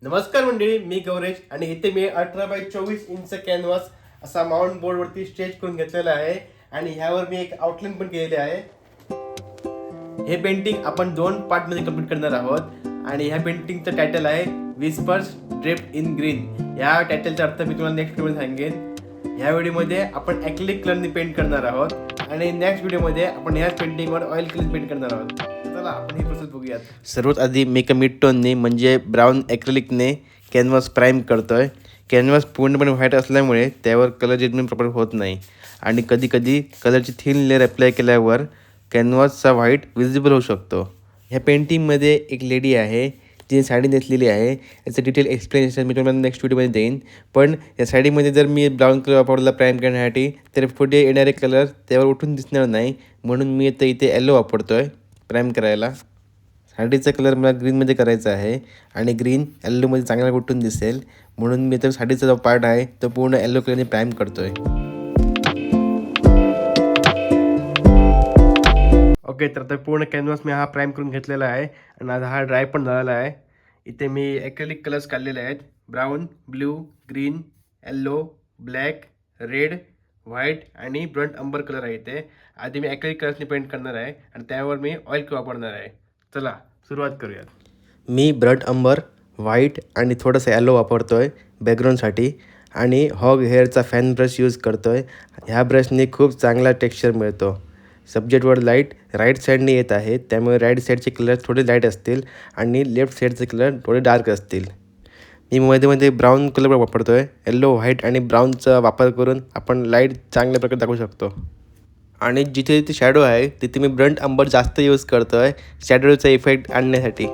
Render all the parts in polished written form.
नमस्कार मंडळी, मी गौरेश आणि इथे मी 18x24 इंच कॅनव्हास असा माउंट बोर्डवरती स्टेज करून घेतलेला आहे आणि ह्यावर मी एक आउटलाईन पण केलेली आहे. हे पेंटिंग आपण 2 पार्टमध्ये कंप्लीट करणार आहोत आणि ह्या पेंटिंगचं टायटल आहे विस्पर्स ड्रेप्ड इन ग्रीन. ह्या टायटलचा अर्थ मी तुम्हाला नेक्स्ट व्हिडिओमध्ये सांगेन. ह्या व्हिडिओमध्ये आपण ॲक्रिलिक कलरने पेंट करणार आहोत आणि नेक्स्ट व्हिडिओमध्ये आपण ह्याच पेंटिंगवर ऑइल कलर पेंट करणार आहोत. चला आपण ही प्रोसेस बघूयात. सर्वात आधी मी एका मिड टोनने म्हणजे ब्राऊन ॲक्रिलिकने कॅनव्हास प्राईम करतोय. कॅनव्हास पूर्णपणे व्हाईट असल्यामुळे त्यावर कलर ट्रीटमेंट प्रॉपर होत नाही आणि कधीकधी कलरची थिन लेअर अप्लाय केल्यावर कॅनव्हासचा व्हाईट विजिबल होऊ शकतो. ह्या पेंटिंगमध्ये एक लेडी आहे जी साडी नेसलेली आहे. याचं डिटेल एक्सप्लेनेशन मी तुम्हाला नेक्स्ट व्हिडिओमध्ये देईन. पण या साडीमध्ये जर मी ब्राऊन कलर वापरला प्राईम करण्यासाठी तर पुढे येणारे कलर त्यावर उठून दिसणार नाही, म्हणून मी आता इथे येलो वापरतो आहे प्राईम करायला. साडीचा कलर मला ग्रीनमध्ये करायचा आहे आणि ग्रीन येल्लोमध्ये चांगला उठून दिसेल, म्हणून मी तर साडीचा जो पार्ट आहे तो पूर्ण येल्लो कलरने प्राईम करतो आहे. ओके, तर आता पूर्ण कॅनव्हास मी हा प्राईम करून घेतलेला आहे आणि आता हा ड्राय पण झालेला आहे. इथे मी ॲक्रेलिक कलर्स काढलेले आहेत. Brown, blue, green, yellow, black, red, white आणि ब्रंट अंबर कलर आहे. इथे आधी मी ॲक्रेलिक कलर्सने पेंट करणार आहे आणि त्यावर मी ऑइल वापरणार आहे. चला सुरुवात करूयात. मी ब्रंट अंबर, व्हाईट आणि थोडंसं येल्लो वापरतो आहे बॅकग्राऊंडसाठी आणि हॉग हेअरचा फॅन ब्रश यूज करतो आहे. ह्या ब्रशने खूप चांगला टेक्स्चर मिळतो. सब्जेक्टवर लाईट राईट साईडने येत आहे, त्यामुळे राईट साईडचे कलर थोडे लाईट असतील आणि लेफ्ट साईडचे कलर थोडे डार्क असतील. मी मध्ये ब्राऊन कलर वापरतो आहे. येल्लो, व्हाईट आणि ब्राऊनचा वापर करून आपण लाईट चांगल्या प्रकारे दाखवू शकतो. आणि जिथे जिथे शॅडो आहे तिथे मी ब्रंट अंबर जास्त यूज करतो आहे शॅडोचा इफेक्ट आणण्यासाठी.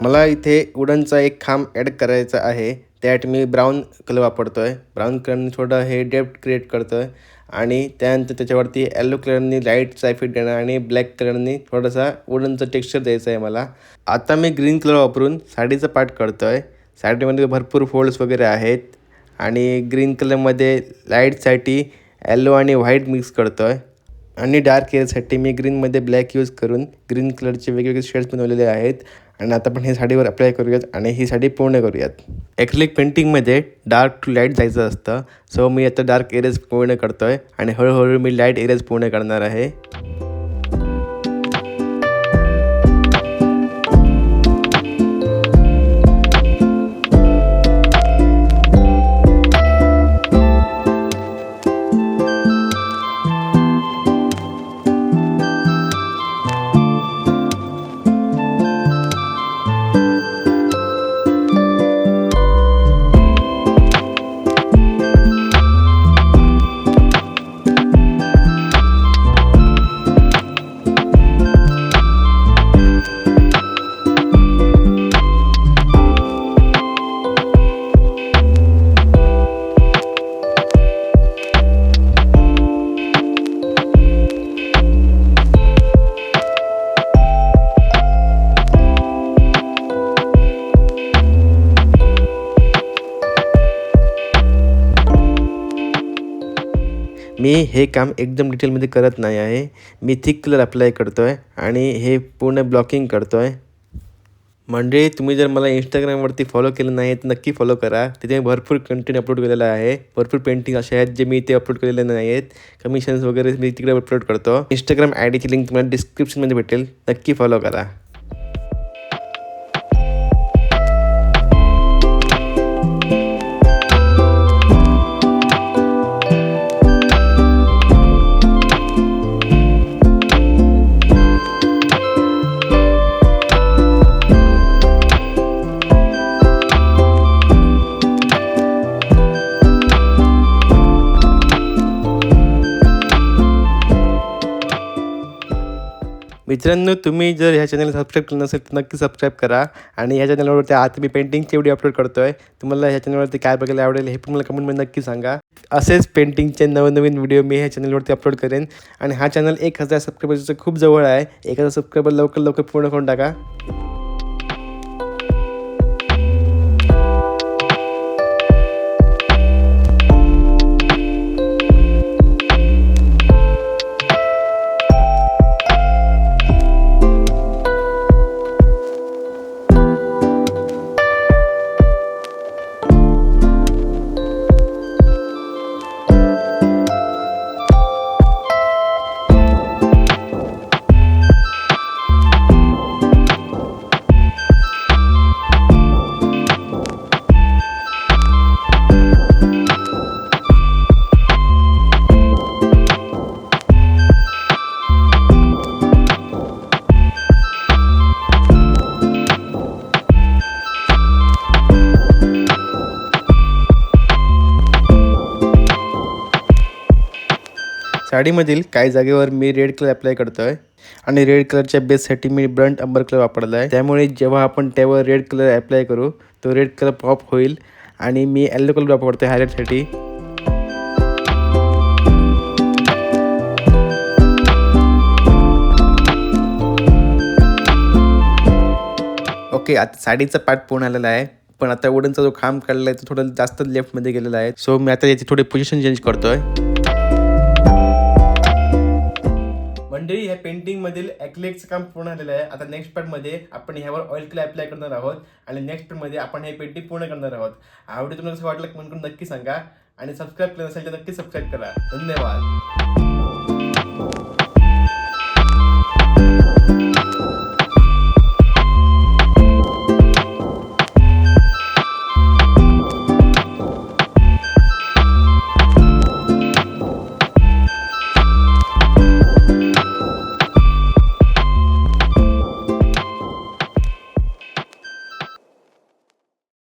मला इथे वुडनचा एक खांब ॲड करायचा आहे. त्यात मी ब्राऊन कलर वापरतो आहे. ब्राऊन कलरने थोडं हे डेप्थ क्रिएट करतो आहे आणि त्यानंतर त्याच्यावरती येल्लो कलरनी लाईटचा इफेक्ट देणार आणि ब्लॅक कलरनी थोडासा वुडनचं टेक्स्चर द्यायचं आहे मला. आता मी ग्रीन कलर वापरून साडीचा पार्ट करतो आहे. साडीमध्ये भरपूर फोल्ड्स वगैरे आहेत आणि ग्रीन कलरमध्ये लाईटसाठी येल्लो आणि व्हाईट मिक्स करतो आहे आणि डार्क हेअरसाठी मी ग्रीनमध्ये ब्लॅक यूज करून ग्रीन कलरचे वेगवेगळे शेड्स बनवलेले आहेत. आणि आता आपण हे साडीवर अप्लाय करूयात आणि ही साडी पूर्ण करूयात. ॲक्रिलिक पेंटिंगमध्ये डार्क टू लाईट जायचं असतं, सो मी आता डार्क एरियाज पूर्ण करतो आहे आणि हळूहळू मी लाईट एरियाज पूर्ण करणार आहे. मी हे काम एकदम डिटेलमध्ये करत नाही आहे. मी थिक कलर अप्लाय करतो आहे आणि हे पूर्ण ब्लॉकिंग करतो आहे. म्हणजे तुम्ही जर मला इंस्टाग्रामवरती फॉलो केलं नाही तर नक्की फॉलो करा. तिथे भरपूर कंटेंट अपलोड केलेला आहे. भरपूर पेंटिंग असे आहेत जे मी इथे अपलोड केलेले नाही आहेत. कमिशन्स वगैरे मी तिकडे अपलोड करतो. इंस्टाग्राम आय डीची लिंक तुम्हाला डिस्क्रिप्शनमध्ये भेटेल, नक्की फॉलो करा. मित्रांनो, तुम्ही जर ह्या चॅनलला सबस्क्राईब केलं नसेल तर नक्की सबस्क्राईब करा. आणि ह्या चॅनलवरती आता मी पेंटिंगची व्हिडिओ अपलोड करतो आहे. तुम्हाला ह्या चॅनलवरती काय बघायला आवडेल हे पण मला कमेंटमध्ये नक्की सांगा. असेच पेंटिंगचे नवनवीन व्हिडिओ मी ह्या चॅनलवरती अपलोड करेन. आणि हा चॅनल 1000 सबस्क्रायबर्सचं खूप जवळ आहे. 1000 सबस्क्रायबर लवकर पूर्ण करून टाका. साडीमधील काही जागेवर मी रेड कलर अप्लाय करतो आहे. आणि रेड कलरच्या बेससाठी मी ब्रंट अंबर कलर वापरला आहे. त्यामुळे जेव्हा आपण त्यावर रेड कलर अप्लाय करू तो रेड कलर पॉप होईल. आणि मी येलो कलर वापरतो आहे हायलाईटसाठी. ओके, आता साडीचा पार्ट पूर्ण आलेला आहे. पण आता वुडनचा जो खांब काढला आहे तो थोडं जास्त लेफ्टमध्ये गेलेला आहे. सो मी आता याची थोडी पोझिशन चेंज करतो आहे. मंडळी, ह्या पेंटिंगमधील ॲक्रिलिकचं काम पूर्ण झालेलं आहे. आता नेक्स्ट पार्टमध्ये आपण ह्यावर ऑइल कलर अप्लाय करणार आहोत. आणि नेक्स्ट पार्टमध्ये आपण हे पेंटिंग पूर्ण करणार आहोत. हा व्हिडिओ तुम्हाला कसं वाटलं कमेंट करून नक्की सांगा. आणि सबस्क्राईब केलं नसेल तर नक्की सबस्क्राईब करा. धन्यवाद.